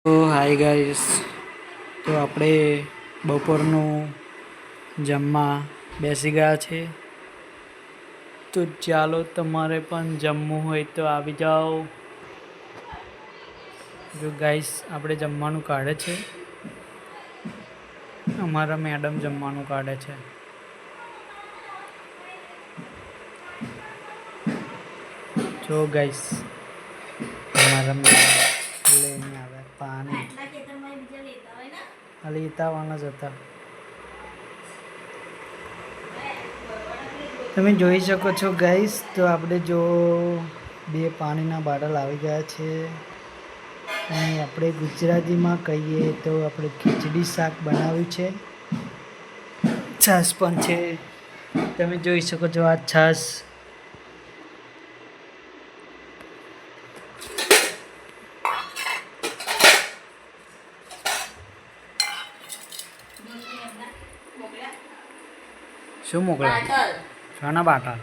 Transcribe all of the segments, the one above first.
તો hi guys, તો આપણે બપોરનું જમવા બેસી ગયા છે. તો ચાલો, તમારે પણ જમવું હોય તો આવી જાઓ. જો ગાઈસ, આપણે જમવાનું કાઢે છે. અમારા મેડમ જમવાનું કાઢે છે. જો ગાઈસ, અમારા મેડમ લઈને આવે પાણી. લેતાવાના જ હતા. તમે જોઈ શકો છો ગાઈસ, તો આપણે જો બે પાણીના બાટલ આવી ગયા છે. અને આપણે ગુજરાતીમાં કહીએ તો આપણે ખીચડી શાક બનાવ્યું છે. છાશ પણ છે. તમે જોઈ શકો છો આ છાશ. શું મોકલા? શાના બાટા?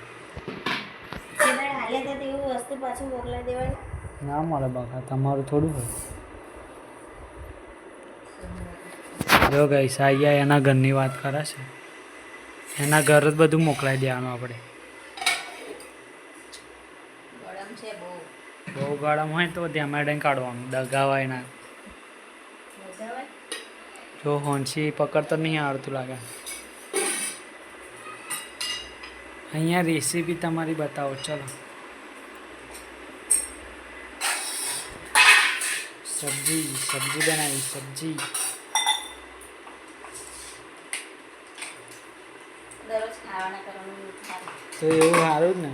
ના મળે બાકા, તમારું થોડું હોય. જો ગાઈસ, આયા એના ઘરની વાત કરે છે. એના ઘર જ બધું મોકલાઈ દેવાનું આપણે. બહુ ગરમ હોય તો ત્યાં મેડમ કાઢવાનું, દગાવાય ના. જો હોંસી પકડતો નહીં આવડતું લાગે. અહીંયા રેસીપી તમારી બતાવો. ચલો, સબ્જી બનાવી. સબ્જી તો એવું સારું જ ને.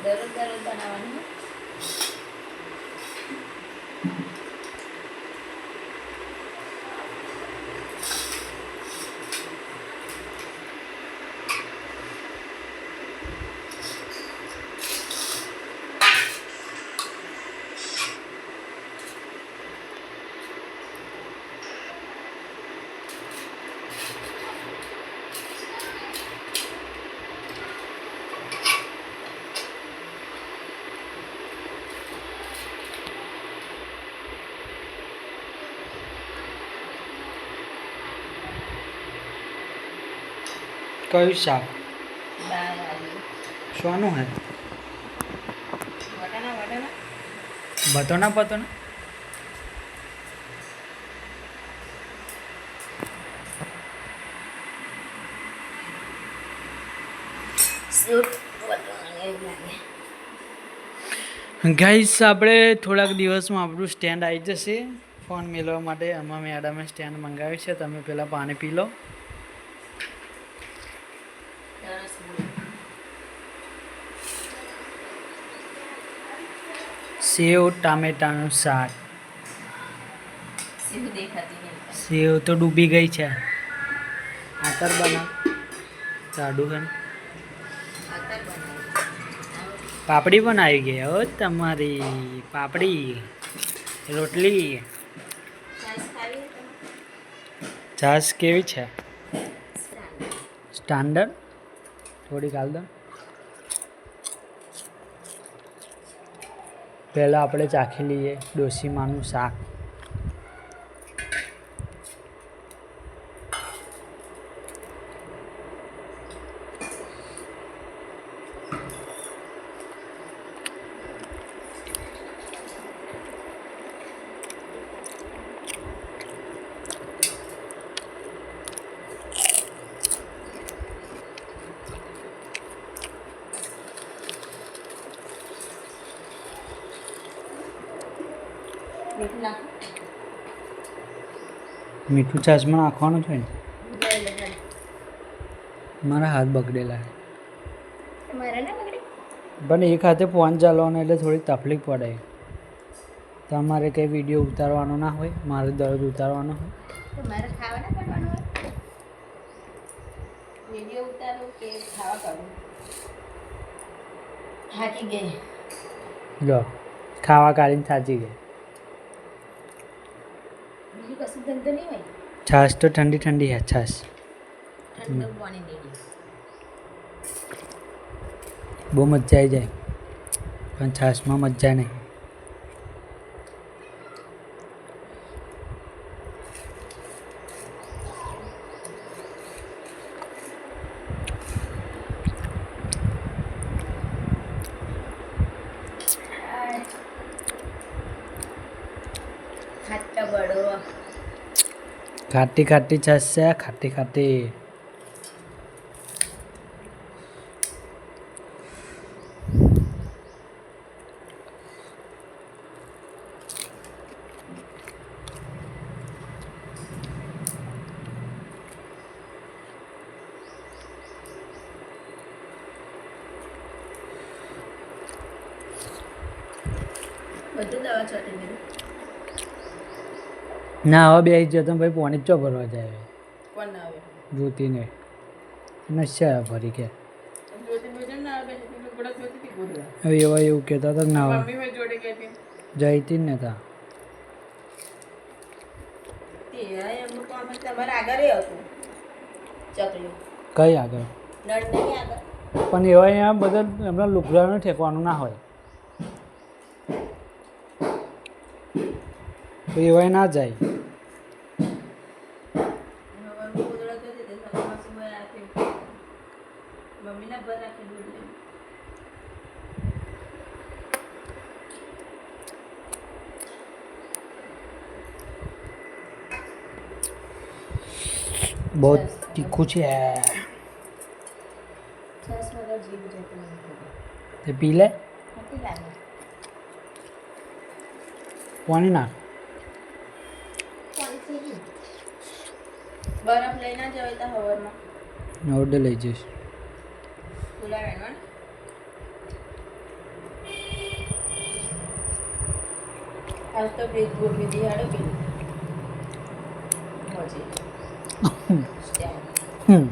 દરરોજ બનાવવાનું. કયું શાક? શાનું હે? બતોના. ગાઈસ, આપણે થોડાક દિવસમાં આપણું સ્ટેન્ડ આવી જશે ફોન મેળવવા માટે. આમાં મેડમે સ્ટેન્ડ મંગાવ્યું છે. તમે પહેલાં પાણી પી લો. સેવ ટામેટાનું શાક. સેવ તો ડૂબી ગઈ છે. આતર બનાવ. સાડું હે. પાપડી પણ આવી ગઈ. હો, તમારી પાપડી રોટલી. છાશ કેવી છે? સ્ટાન્ડર્ડ. થોડીક હાલ દો. પહેલાં આપણે ચાખી લઈએ ડોસીમાનું શાક. મીઠું છાશમાં નાખવાનું છે ને. મારા હાથ બગડેલા. પણ એક હાથે ફોન ચાલવાનો એટલે થોડીક તકલીફ પડે. તમારે કંઈ વિડીયો ઉતારવાનો ના હોય, મારે દરરોજ ઉતારવાનો હોય. વિડીયો ઉતારો કે ખાવા કરું? થાકી ગઈ. જો ખાવા કાઢીને થાચી ગઈ. બીજું કશું ધંધો નહીં હોય. છાશ તો ઠંડી ઠંડી હે. છાશ ઠંડુ પાણી દે. બહુ મજા આવી જાય પણ છાશમાં મજા નહીં. ખાટા બળો ખાટી ખાટી છાશ છે, ખાટી ખાટી. બધું દવા ચોટી દીધું. ના હવે બે જતો ભાઈ પોણી ચો ભરવા જાય કોણ ના આવે જ્યોતિને નશા ભરી કે જ્યોતિ ભોજન ના આવે એટલે ગોળા જોતી હતી ગોળા હવે એવા એવું કહેતા હતા કે ના મમ્મી મેં જોડે ગઈ હતી જઈતી જ નતા. તે એમનું કોણ તમારે આગળ હતું ચકલી કઈ આગળ નળ નહીં આગળ પણ એવા અહીંયા બધા એમના લુગડાનું ઠેકવાનું ના હોય તો એવાય ના જાય. મમ્મીના ભર રાખી દૂધ લઈ બહુ તીખું છે છાસ વગર જીવ જતો નથી તે પી લે નથી લાગે પાણી નાખ. બરફ લઈ ના જવાય તા હવારમાં ઓર્ડર લઈ જઈશ. ફૂલા વેણવા આજ તો બ્રેક ગોઠવી દી હાડો પેલું મજે સ્ટેન્ડ